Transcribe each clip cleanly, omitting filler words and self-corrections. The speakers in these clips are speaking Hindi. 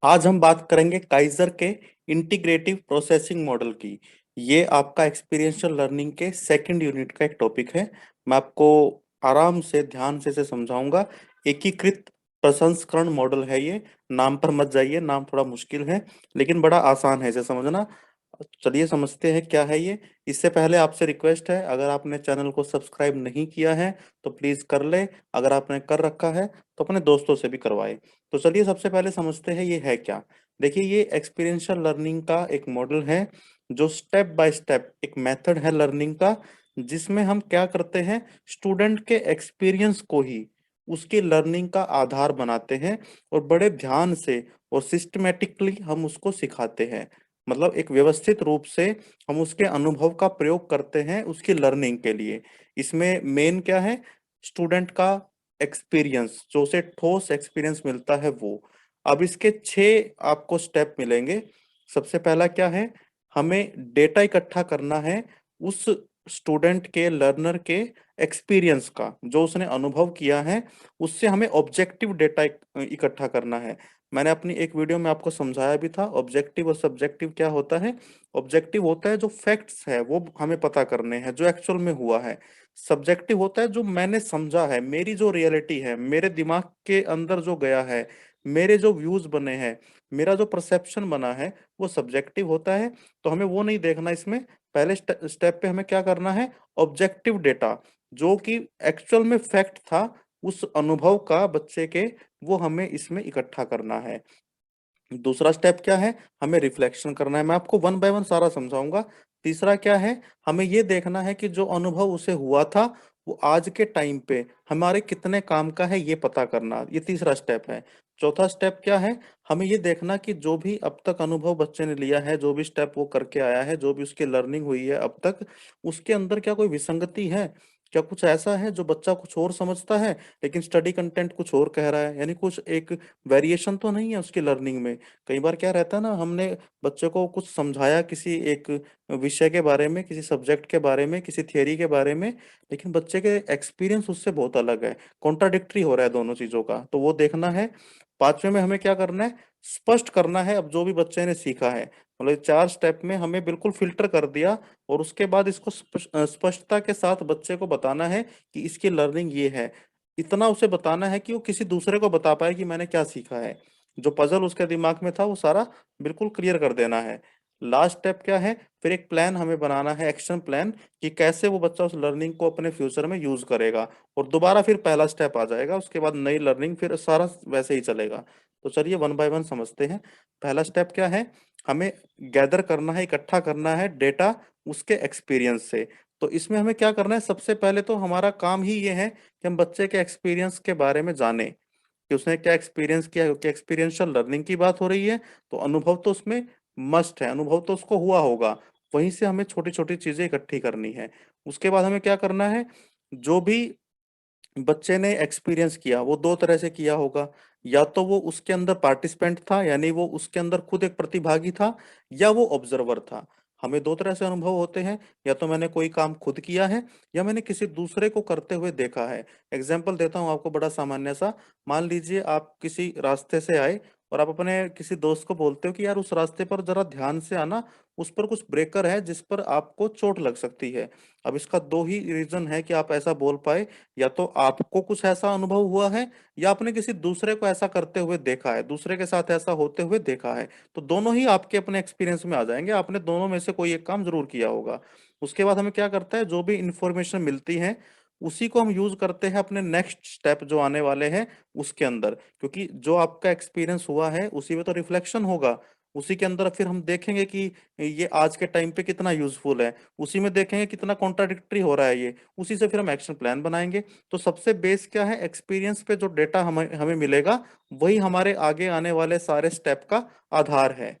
आज हम बात करेंगे काइजर के इंटीग्रेटिव प्रोसेसिंग मॉडल की। ये आपका एक्सपीरियंशियल लर्निंग के सेकंड यूनिट का एक टॉपिक है। मैं आपको आराम से ध्यान से इसे समझाऊंगा। एकीकृत प्रसंस्करण मॉडल है ये। नाम पर मत जाइए, नाम थोड़ा मुश्किल है लेकिन बड़ा आसान है इसे समझना। चलिए समझते हैं क्या है ये। इससे पहले आपसे रिक्वेस्ट है, अगर आपने चैनल को सब्सक्राइब नहीं किया है तो प्लीज कर ले। अगर आपने कर रखा है तो अपने दोस्तों से भी करवाए। तो चलिए सबसे पहले समझते हैं ये है क्या। देखिए, ये एक्सपीरियंशियल लर्निंग का एक मॉडल है जो स्टेप बाय स्टेप एक मेथड है लर्निंग का, जिसमें हम क्या करते हैं, स्टूडेंट के एक्सपीरियंस को ही उसकी लर्निंग का आधार बनाते हैं और बड़े ध्यान से और सिस्टमेटिकली हम उसको सिखाते हैं। मतलब एक व्यवस्थित रूप से हम उसके अनुभव का प्रयोग करते हैं उसकी लर्निंग के लिए। इसमें मेन क्या है, स्टूडेंट का एक्सपीरियंस, जो उसे ठोस एक्सपीरियंस मिलता है वो। अब इसके 6 आपको स्टेप मिलेंगे। सबसे पहला क्या है, हमें डेटा इकट्ठा करना है उस स्टूडेंट के, लर्नर के एक्सपीरियंस का, जो उसने अनुभव किया है उससे हमें ऑब्जेक्टिव डेटा इकट्ठा करना है। मैंने अपनी एक वीडियो में आपको समझाया भी था ऑब्जेक्टिव और सब्जेक्टिव क्या होता है। ऑब्जेक्टिव होता है जो फैक्ट्स है वो हमें पता करने हैं, जो एक्चुअल में हुआ है। सब्जेक्टिव होता है जो मैंने समझा है, मेरी जो रियलिटी है, मेरे दिमाग के अंदर जो गया है, मेरे जो व्यूज बने हैं, मेरा जो परसेप्शन बना है, वो सब्जेक्टिव होता है। तो हमें वो नहीं देखना इसमें। पहले स्टेप पे हमें क्या करना है, ऑब्जेक्टिव डेटा, जो कि एक्चुअल में फैक्ट था उस अनुभव का बच्चे के, वो हमें इसमें इकट्ठा करना है। दूसरा स्टेप क्या है, हमें रिफ्लेक्शन करना है। मैं आपको वन बाय वन सारा समझाऊंगा। तीसरा क्या है, हमें ये देखना है कि जो अनुभव उसे हुआ था वो आज के टाइम पे हमारे कितने काम का है, ये पता करना, ये तीसरा स्टेप है। चौथा स्टेप क्या है, हमें ये देखना कि जो भी अब तक अनुभव बच्चे ने लिया है, जो भी स्टेप वो करके आया है, जो भी उसकी लर्निंग हुई है अब तक, उसके अंदर क्या कोई विसंगति है, क्या कुछ ऐसा है जो बच्चा कुछ और समझता है लेकिन स्टडी कंटेंट कुछ और कह रहा है, यानी कुछ एक वेरिएशन तो नहीं है उसकी लर्निंग में। कई बार क्या रहता है ना, हमने बच्चे को कुछ समझाया किसी एक विषय के बारे में, किसी सब्जेक्ट के बारे में, किसी थियरी के बारे में, लेकिन बच्चे के एक्सपीरियंस उससे बहुत अलग है, कॉन्ट्राडिक्टरी हो रहा है दोनों चीजों का, तो वो देखना है। पांचवे में हमें क्या करना है, स्पष्ट करना है अब जो भी बच्चे ने सीखा है। मतलब 4 स्टेप में हमें बिल्कुल फिल्टर कर दिया और उसके बाद इसको स्पष्टता के साथ बच्चे को बताना है कि इसकी लर्निंग ये है। इतना उसे बताना है कि वो किसी दूसरे को बता पाए कि मैंने क्या सीखा है। जो पजल उसके दिमाग में था वो सारा बिल्कुल क्लियर कर देना है। लास्ट स्टेप क्या है, फिर एक प्लान हमें बनाना है, एक्शन प्लान, कि कैसे वो बच्चा उस लर्निंग को अपने फ्यूचर में यूज करेगा। और दोबारा फिर पहला स्टेप आ जाएगा, उसके बाद नई लर्निंग, फिर सारा वैसे ही चलेगा। तो चलिए वन बाय वन समझते हैं। पहला स्टेप क्या है, हमें गैदर करना है, इकट्ठा करना है डेटा उसके एक्सपीरियंस से। तो इसमें हमें क्या करना है, सबसे पहले तो हमारा काम ही ये है कि हम बच्चे के एक्सपीरियंस के बारे में जानें कि उसने क्या एक्सपीरियंस किया, क्योंकि एक्सपीरियंशियल लर्निंग की बात हो रही है। तो अनुभव तो उसमें मस्ट है, अनुभव तो उसको हुआ होगा। वहीं से हमें छोटी छोटी चीजें इकट्ठी करनी है। उसके बाद हमें क्या करना है, जो भी बच्चे ने एक्सपीरियंस किया वो 2 तरह से किया होगा। या तो वो उसके अंदर पार्टिसिपेंट था, यानी वो उसके अंदर खुद एक प्रतिभागी था, या वो ऑब्जर्वर था। हमें 2 तरह से अनुभव होते हैं, या तो मैंने कोई काम खुद किया है या मैंने किसी दूसरे को करते हुए देखा है। एग्जाम्पल देता हूँ आपको, बड़ा सामान्य सा। मान लीजिए आप किसी रास्ते से आए और आप अपने किसी दोस्त को बोलते हो कि यार उस रास्ते पर जरा ध्यान से आना, उस पर कुछ ब्रेकर है जिस पर आपको चोट लग सकती है। अब इसका दो ही रीजन है कि आप ऐसा बोल पाए, या तो आपको कुछ ऐसा अनुभव हुआ है या आपने किसी दूसरे को ऐसा करते हुए देखा है, दूसरे के साथ ऐसा होते हुए देखा है। तो दोनों ही आपके अपने एक्सपीरियंस में आ जाएंगे, आपने दोनों में से कोई एक काम जरूर किया होगा। उसके बाद हमें क्या करता है, जो भी इंफॉर्मेशन मिलती है उसी को हम यूज करते हैं अपने नेक्स्ट स्टेप जो आने वाले हैं उसके अंदर, क्योंकि जो आपका एक्सपीरियंस हुआ है उसी में तो रिफ्लेक्शन होगा। उसी के अंदर फिर हम देखेंगे कि ये आज के टाइम पे कितना यूजफुल है, उसी में देखेंगे कितना कॉन्ट्राडिक्टरी हो रहा है ये, उसी से फिर हम एक्शन प्लान बनाएंगे। तो सबसे बेस क्या है, एक्सपीरियंस पे जो डेटा हमें हमें मिलेगा वही हमारे आगे आने वाले सारे स्टेप का आधार है।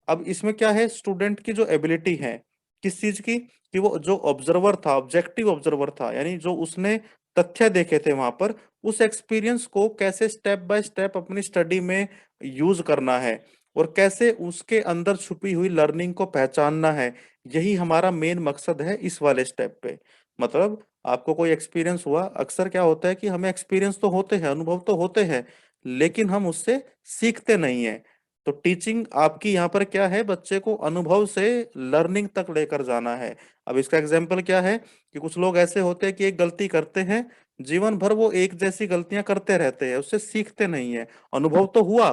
अब इसमें क्या है, स्टूडेंट की जो एबिलिटी है, किस चीज की, कि वो जो ऑब्जर्वर था, ऑब्जेक्टिव ऑब्जर्वर था, यानी जो उसने तथ्य देखे थे वहां पर, उस एक्सपीरियंस को कैसे स्टेप बाय स्टेप अपनी स्टडी में यूज करना है और कैसे उसके अंदर छुपी हुई लर्निंग को पहचानना है। यही हमारा मेन मकसद है इस वाले स्टेप पे। मतलब आपको कोई एक्सपीरियंस हुआ, अक्सर क्या होता है कि हमें एक्सपीरियंस तो होते हैं, अनुभव तो होते हैं, लेकिन हम उससे सीखते नहीं है। तो टीचिंग आपकी यहाँ पर क्या है, बच्चे को अनुभव से लर्निंग तक लेकर जाना है। अब इसका एग्जाम्पल क्या है कि कुछ लोग ऐसे होते हैं कि एक गलती करते हैं, जीवन भर वो एक जैसी गलतियां करते रहते हैं, उससे सीखते नहीं है। अनुभव तो हुआ,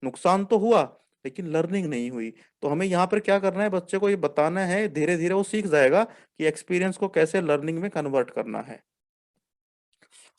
नुकसान तो हुआ, लेकिन लर्निंग नहीं हुई। तो हमें यहाँ पर क्या करना है, बच्चे को ये बताना है, धीरे धीरे वो सीख जाएगा कि एक्सपीरियंस को कैसे लर्निंग में कन्वर्ट करना है।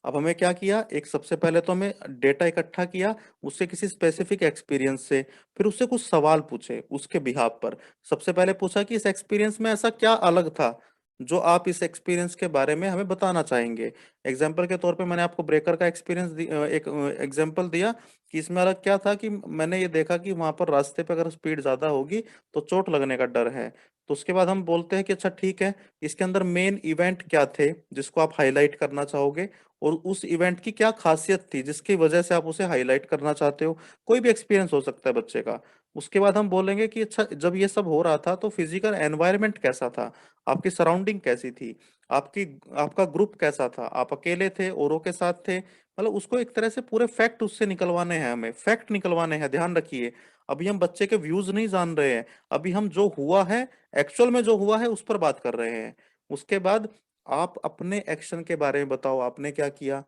अब हमें क्या किया, एक सबसे पहले तो हमें डेटा इकट्ठा किया, उससे किसी स्पेसिफिक एक्सपीरियंस से, फिर उससे कुछ सवाल पूछे उसके बिहाफ पर। सबसे पहले पूछा कि इस एक्सपीरियंस में ऐसा क्या अलग था जो आप इस एक्सपीरियंस के बारे में हमें बताना चाहेंगे। एग्जाम्पल के तौर पे मैंने आपको ब्रेकर का एक्सपीरियंस एक एग्जाम्पल दिया कि इसमें अलग क्या था कि मैंने ये देखा कि वहां पर रास्ते पे अगर स्पीड ज्यादा होगी तो चोट लगने का डर है। तो उसके बाद हम बोलते हैं कि अच्छा ठीक है, इसके अंदर मेन इवेंट क्या थे जिसको आप हाईलाइट करना चाहोगे, और उस इवेंट की क्या खासियत थी जिसकी वजह से आप उसे हाईलाइट करना चाहते हो। कोई भी एक्सपीरियंस हो सकता है बच्चे का। उसके बाद हम बोलेंगे कि अच्छा, जब ये सब हो रहा था तो फिजिकल एनवायरनमेंट कैसा था, आपकी सराउंडिंग कैसी थी, आपकी आपका ग्रुप कैसा था, आप अकेले थे, औरों के साथ थे। मतलब उसको एक तरह से पूरे फैक्ट उससे निकलवाने हैं, हमें फैक्ट निकलवाने हैं, ध्यान रखिए। अभी हम बच्चे के व्यूज नहीं जान रहे हैं, अभी हम जो हुआ है, एक्चुअल में जो हुआ है उस पर बात कर रहे हैं। उसके बाद आप अपने एक्शन के बारे में बताओ, आपने क्या किया।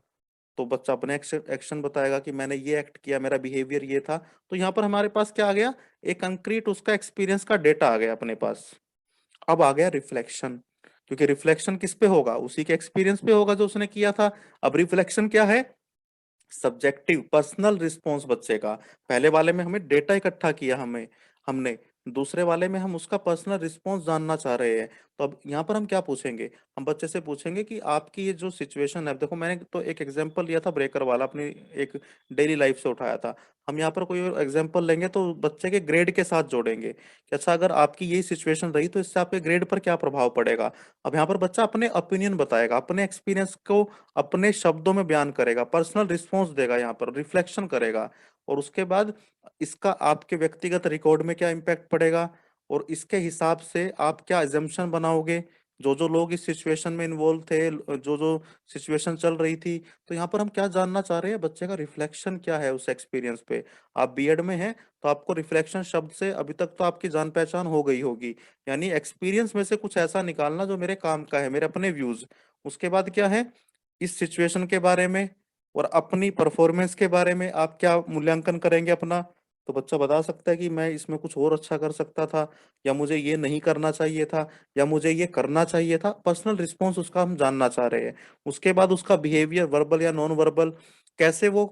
तो बच्चा अपने एक्शन एक्शन बताएगा कि मैंने ये एक्ट किया, मेरा बिहेवियर ये था। तो यहाँ पर हमारे पास क्या आ गया, एक कंक्रीट उसका एक्सपीरियंस का डेटा आ गया अपने पास। अब आ गया रिफ्लेक्शन, क्योंकि रिफ्लेक्शन किस पे होगा, उसी के एक्सपीरियंस पे होगा जो उसने किया था। अब रिफ्लेक्शन क्या है, सब्जेक्टिव पर्सनल रिस्पॉन्स बच्चे का। पहले वाले में हमें डेटा इकट्ठा किया, हमें हमने दूसरे वाले में हम उसका पर्सनल रिस्पॉन्स जानना चाह रहे हैं। तो अब यहाँ पर हम क्या पूछेंगे, हम बच्चे से पूछेंगे कि आपकी ये जो सिचुएशन है, देखो मैंने तो एक एग्जांपल लिया था ब्रेकर वाला, अपनी एक डेली लाइफ से उठाया था। हम यहाँ पर कोई और एग्जांपल लेंगे तो बच्चे के ग्रेड के साथ जोड़ेंगे कि अच्छा, अगर आपकी यही सिचुएशन रही तो इससे आपके ग्रेड पर क्या प्रभाव पड़ेगा। अब यहाँ पर बच्चा अपने ओपिनियन बताएगा, अपने एक्सपीरियंस को अपने शब्दों में बयान करेगा, पर्सनल रिस्पॉन्स देगा, यहाँ पर रिफ्लेक्शन करेगा। और उसके बाद इसका आपके व्यक्तिगत रिकॉर्ड में क्या इम्पैक्ट पड़ेगा, और इसके हिसाब से आप क्या एजम्पशन बनाओगे, जो जो लोग इस सिचुएशन में इन्वॉल्व थे, जो जो सिचुएशन चल रही थी। तो यहाँ पर हम क्या जानना चाह रहे हैं, बच्चे का रिफ्लेक्शन क्या है उस एक्सपीरियंस पे। आप बीएड में हैं तो आपको रिफ्लेक्शन शब्द से अभी तक तो आपकी जान पहचान हो गई होगी, यानी एक्सपीरियंस में से कुछ ऐसा निकालना जो मेरे काम का है, मेरे अपने व्यूज। उसके बाद क्या है, इस सिचुएशन के बारे में और अपनी परफॉर्मेंस के बारे में आप क्या मूल्यांकन करेंगे अपना। तो बच्चा बता सकता है कि मैं इसमें कुछ और अच्छा कर सकता था, या मुझे ये नहीं करना चाहिए था, या मुझे ये करना चाहिए था। पर्सनल रिस्पॉन्स उसका हम जानना चाह रहे हैं। उसके बाद उसका बिहेवियर वर्बल या नॉन वर्बल, कैसे वो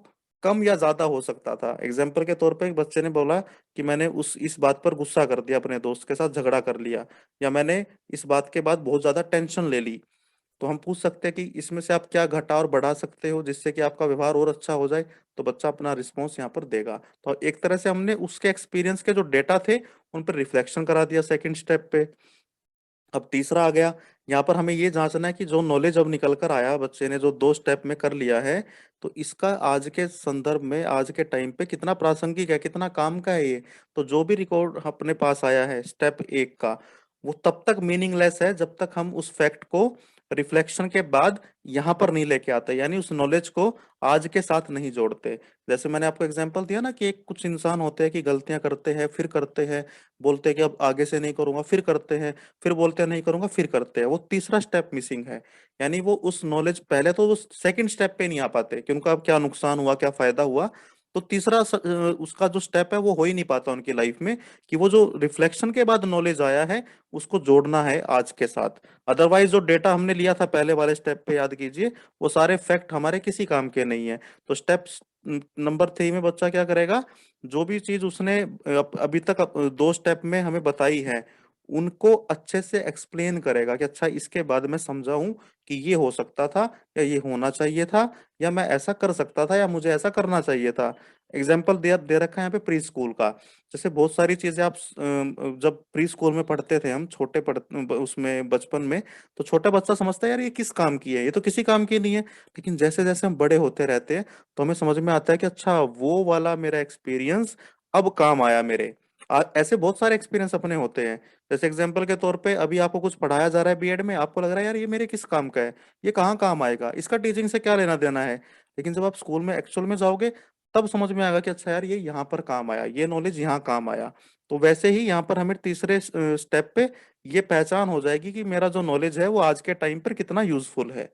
कम या ज्यादा हो सकता था। एग्जाम्पल के तौर पे एक बच्चे ने बोला कि मैंने उस इस बात पर गुस्सा कर दिया, अपने दोस्त के साथ झगड़ा कर लिया, या मैंने इस बात के बाद बहुत ज्यादा टेंशन ले ली। तो हम पूछ सकते हैं कि इसमें से आप क्या घटा और बढ़ा सकते हो जिससे कि आपका व्यवहार और अच्छा हो जाए। तो बच्चा अपना रिस्पॉन्स यहाँ पर देगा। तो एक तरह से हमने उसके एक्सपीरियंस के जो डेटा थे उन पर रिफ्लेक्शन करा दिया सेकंड स्टेप पे। अब तीसरा आ गया, यहाँ पर हमें ये जांचना है कि जो नॉलेज अब निकल कर आया, बच्चे ने जो 2 स्टेप में कर लिया है, तो इसका आज के संदर्भ में, आज के टाइम पे कितना प्रासंगिक है, कितना काम का है ये। तो जो भी रिकॉर्ड अपने पास आया है स्टेप 1 का, वो तब तक मीनिंगलेस है जब तक हम उस फैक्ट को रिफ्लेक्शन के बाद यहाँ पर नहीं लेके आते, यानी उस नॉलेज को आज के साथ नहीं जोड़ते। जैसे मैंने आपको एग्जांपल दिया ना कि एक कुछ इंसान होते हैं कि गलतियां करते हैं, फिर करते हैं, बोलते हैं कि अब आगे से नहीं करूंगा, फिर करते हैं, फिर बोलते हैं नहीं करूंगा, फिर करते हैं। वो तीसरा स्टेप मिसिंग है, यानी वो उस नॉलेज, पहले तो वो सेकंड स्टेप पे नहीं आ पाते कि उनका अब क्या नुकसान हुआ, क्या फायदा हुआ। तो तीसरा उसका जो स्टेप है वो हो ही नहीं पाता उनकी लाइफ में, कि वो जो रिफ्लेक्शन के बाद नॉलेज आया है उसको जोड़ना है आज के साथ। अदरवाइज जो डेटा हमने लिया था पहले वाले स्टेप पे, याद कीजिए, वो सारे फैक्ट हमारे किसी काम के नहीं है। तो स्टेप नंबर 3 में बच्चा क्या करेगा, जो भी चीज उसने अभी तक 2 स्टेप में हमें बताई है, उनको अच्छे से एक्सप्लेन करेगा कि अच्छा, इसके बाद मैं समझाऊं कि ये हो सकता था, या ये होना चाहिए था, या मैं ऐसा कर सकता था, या मुझे ऐसा करना चाहिए था। एग्जाम्पल दे रखा है यहाँ पे प्री स्कूल का। जैसे बहुत सारी चीजें आप जब प्री स्कूल में पढ़ते थे, हम छोटे उसमें बचपन में, तो छोटा बच्चा समझता है यार ये किस काम की है, ये तो किसी काम की नहीं है। लेकिन जैसे जैसे हम बड़े होते रहते हैं तो हमें समझ में आता है कि अच्छा, वो वाला मेरा एक्सपीरियंस अब काम आया मेरे। ऐसे बहुत सारे एक्सपीरियंस अपने होते हैं। जैसे एग्जाम्पल के तौर पे अभी आपको कुछ पढ़ाया जा रहा है बीएड में, आपको लग रहा है यार ये मेरे किस काम का है, ये कहाँ काम आएगा, इसका टीचिंग से क्या लेना देना है। लेकिन जब आप स्कूल में एक्चुअल में जाओगे तब समझ में आएगा कि अच्छा यार ये यहाँ पर काम आया, ये नॉलेज यहाँ काम आया। तो वैसे ही यहाँ पर हमें तीसरे स्टेप पे ये पहचान हो जाएगी कि मेरा जो नॉलेज है वो आज के टाइम पर कितना यूजफुल है।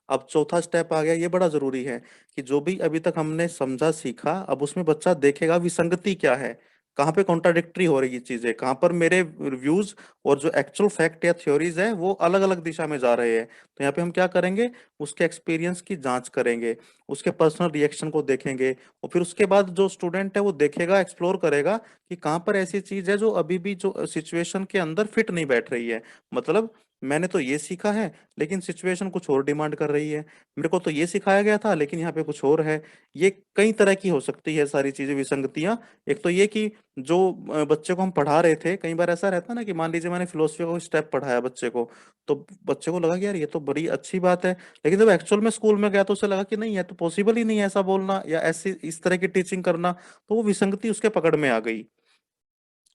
अब चौथा स्टेप आ गया, ये बड़ा जरूरी है कि जो भी अभी तक हमने समझा सीखा, अब उसमें बच्चा देखेगा विसंगति क्या है, कहाँ पे कॉन्ट्राडिक्टरी हो रही है चीजें, कहाँ पर मेरे व्यूज और जो एक्चुअल फैक्ट या थ्योरीज है वो अलग अलग दिशा में जा रहे हैं। तो यहाँ पे हम क्या करेंगे, उसके एक्सपीरियंस की जांच करेंगे, उसके पर्सनल रिएक्शन को देखेंगे, और फिर उसके बाद जो स्टूडेंट है वो देखेगा, एक्सप्लोर करेगा कि कहाँ पर ऐसी चीज है जो अभी भी जो सिचुएशन के अंदर फिट नहीं बैठ रही है। मतलब मैंने तो ये सीखा है लेकिन सिचुएशन कुछ और डिमांड कर रही है, मेरे को तो ये सिखाया गया था लेकिन यहाँ पे कुछ और है। ये कई तरह की हो सकती है सारी चीजें, विसंगतियां। एक तो ये कि जो बच्चे को हम पढ़ा रहे थे, कई बार ऐसा रहता है ना कि मान लीजिए मैंने फिलोसफी का कोई स्टेप पढ़ाया बच्चे को, तो बच्चे को लगा कि यार ये तो बड़ी अच्छी बात है, लेकिन जब एक्चुअल में स्कूल में गया तो उसे लगा कि नहीं है तो पॉसिबल ही नहीं है ऐसा बोलना या ऐसी इस तरह की टीचिंग करना। तो वो विसंगति उसके पकड़ में आ गई।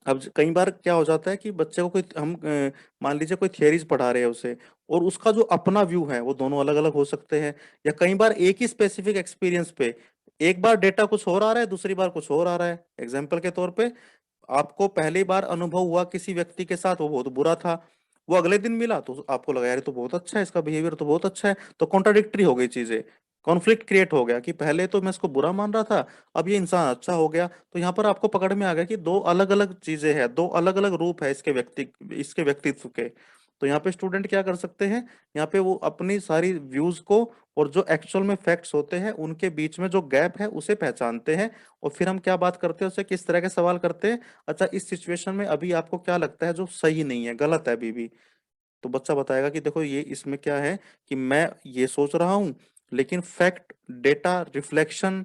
अब कई बार क्या हो जाता है कि बच्चे को कोई हम मान लीजिए कोई थियरीज पढ़ा रहे हैं उसे, और उसका जो अपना व्यू है वो दोनों अलग अलग हो सकते हैं। या कई बार एक ही स्पेसिफिक एक्सपीरियंस पे एक बार डेटा कुछ और आ रहा है, दूसरी बार कुछ और आ रहा है। एग्जाम्पल के तौर पे, आपको पहली बार अनुभव हुआ किसी व्यक्ति के साथ, वो बहुत बुरा था, वो अगले दिन मिला तो आपको लगा यार ये तो बहुत अच्छा है, इसका बिहेवियर तो बहुत अच्छा है। तो कॉन्ट्राडिक्टरी हो गई चीजें, कॉन्फ्लिक्ट क्रिएट हो गया कि पहले तो मैं इसको बुरा मान रहा था, अब ये इंसान अच्छा हो गया। तो यहाँ पर आपको पकड़ में आ गया कि दो अलग अलग चीजें हैं, दो अलग अलग रूप है इसके व्यक्तित्व के। तो यहाँ पे स्टूडेंट क्या कर सकते हैं, यहाँ पे वो अपनी सारी व्यूज को और जो एक्चुअल में फैक्ट्स होते हैं उनके बीच में जो गैप है उसे पहचानते हैं। और फिर हम क्या बात करते हैं, उससे किस तरह के सवाल करते हैं, अच्छा इस सिचुएशन में अभी आपको क्या लगता है जो सही नहीं है, गलत है अभी भी। तो बच्चा बताएगा कि देखो ये इसमें क्या है कि मैं ये सोच रहा हूँ, लेकिन फैक्ट, डेटा, रिफ्लेक्शन,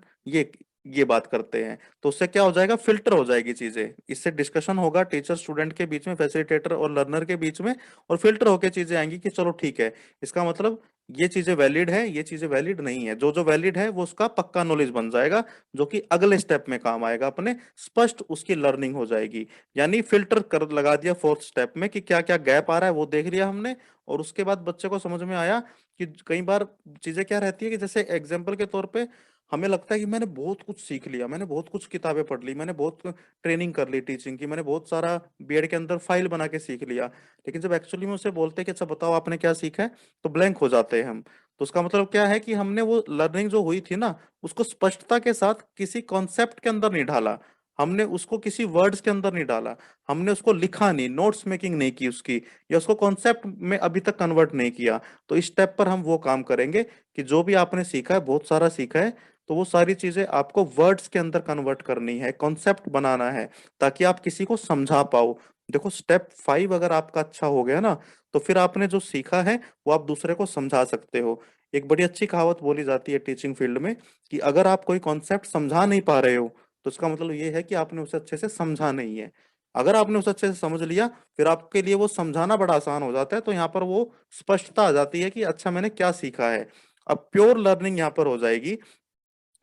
ये बात करते हैं। तो उससे क्या हो जाएगा, फिल्टर हो जाएगी चीजें, इससे डिस्कशन होगा टीचर स्टूडेंट के बीच में, फैसिलिटेटर और लर्नर के बीच में, और फिल्टर होके चीजें आएंगी कि चलो ठीक है, इसका मतलब ये चीजें वैलिड है, ये चीजें वैलिड नहीं है। जो जो वैलिड है वो उसका पक्का नॉलेज बन जाएगा, जो कि अगले स्टेप में काम आएगा अपने, स्पष्ट उसकी लर्निंग हो जाएगी। यानी फिल्टर कर लगा दिया फोर्थ स्टेप में कि क्या क्या गैप आ रहा है वो देख लिया हमने। और उसके बाद बच्चे को समझ में आया कि कई बार चीजें क्या रहती है कि जैसे एग्जाम्पल के तौर पे हमें लगता है कि मैंने बहुत कुछ सीख लिया, मैंने बहुत कुछ किताबें पढ़ ली, मैंने बहुत ट्रेनिंग कर ली टीचिंग की, मैंने बहुत सारा बीएड के अंदर फाइल बना के सीख लिया। लेकिन जब एक्चुअली में उसे बोलते हैं कि अच्छा बताओ आपने क्या सीखा है, तो ब्लैंक हो जाते हैं हम। तो उसका मतलब क्या है कि हमने वो लर्निंग जो हुई थी ना, उसको स्पष्टता के साथ किसी कॉन्सेप्ट के अंदर नहीं ढाला, हमने उसको किसी वर्ड्स के अंदर नहीं डाला, हमने उसको लिखा नहीं, नोट्स मेकिंग नहीं की उसकी, या उसको कॉन्सेप्ट में अभी तक कन्वर्ट नहीं किया। तो इस स्टेप पर हम वो काम करेंगे कि जो भी आपने सीखा है, बहुत सारा सीखा है, तो वो सारी चीजें आपको वर्ड्स के अंदर कन्वर्ट करनी है, कॉन्सेप्ट बनाना है, ताकि आप किसी को समझा पाओ। देखो स्टेप 5 अगर आपका अच्छा हो गया ना, तो फिर आपने जो सीखा है वो आप दूसरे को समझा सकते हो। एक बड़ी अच्छी कहावत बोली जाती है टीचिंग फील्ड में कि अगर आप कोई कॉन्सेप्ट समझा नहीं पा रहे हो, तो इसका मतलब ये है कि आपने उसे अच्छे से समझा नहीं है। अगर आपने उसे अच्छे से समझ लिया, फिर आपके लिए वो समझाना बड़ा आसान हो जाता है। तो यहाँ पर वो स्पष्टता आ जाती है कि अच्छा मैंने क्या सीखा है। अब प्योर लर्निंग यहाँ पर हो जाएगी,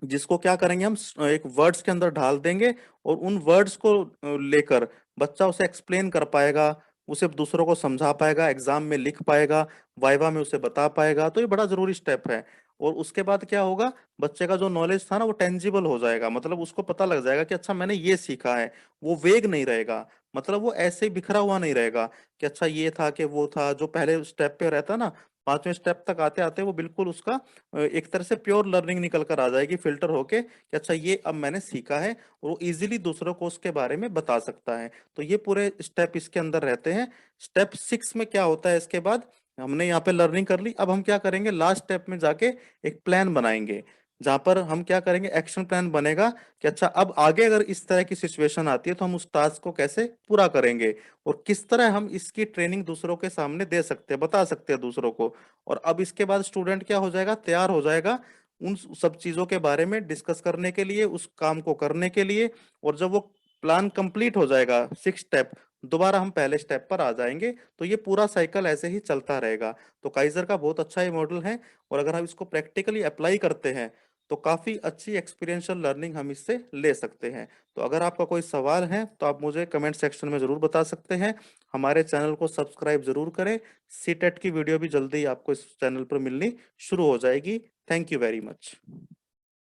जिसको क्या करेंगे हम एक वर्ड्स के अंदर ढाल देंगे, और उन वर्ड्स को लेकर बच्चा उसे एक्सप्लेन कर पाएगा, उसे दूसरों को समझा पाएगा, एग्जाम में लिख पाएगा, वाइवा में उसे बता पाएगा। तो ये बड़ा जरूरी स्टेप है। और उसके बाद क्या होगा, बच्चे का जो नॉलेज था ना वो टेंजिबल हो जाएगा, मतलब उसको पता लग जाएगा कि अच्छा मैंने ये सीखा है। वो वेग नहीं रहेगा, मतलब वो ऐसे ही बिखरा हुआ नहीं रहेगा कि अच्छा ये था कि वो था, जो पहले स्टेप पे रहता ना, पांचवें स्टेप तक आते आते वो बिल्कुल उसका एक तरह से प्योर लर्निंग निकल कर आ जाएगी, फिल्टर होके कि अच्छा ये अब मैंने सीखा है, और वो इजीली दूसरों को उसके बारे में बता सकता है। तो ये पूरे स्टेप इसके अंदर रहते हैं। स्टेप 6 में क्या होता है, इसके बाद हमने यहाँ पे लर्निंग कर ली, अब हम क्या करेंगे, लास्ट स्टेप में जाके एक प्लान बनाएंगे, जहां पर हम क्या करेंगे, एक्शन प्लान बनेगा कि अच्छा अब आगे अगर इस तरह की सिचुएशन आती है तो हम उस टास्क को कैसे पूरा करेंगे, और किस तरह हम इसकी ट्रेनिंग दूसरों के सामने दे सकते हैं, बता सकते हैं दूसरों को। और अब इसके बाद स्टूडेंट क्या हो जाएगा, तैयार हो जाएगा उन सब चीजों के बारे में डिस्कस करने के लिए, उस काम को करने के लिए। और जब वो प्लान कंप्लीट हो जाएगा 6 स्टेप, दोबारा हम पहले स्टेप पर आ जाएंगे। तो ये पूरा साइकिल ऐसे ही चलता रहेगा। तो काइजर का बहुत अच्छा ये मॉडल है, और अगर हम इसको प्रैक्टिकली अप्लाई करते हैं तो काफी अच्छी एक्सपीरियंशियल लर्निंग हम इससे ले सकते हैं। तो अगर आपका कोई सवाल है तो आप मुझे कमेंट सेक्शन में जरूर बता सकते हैं। हमारे चैनल को सब्सक्राइब जरूर करें। सीटेट की वीडियो भी जल्दी ही आपको इस चैनल पर मिलनी शुरू हो जाएगी। Thank you very much.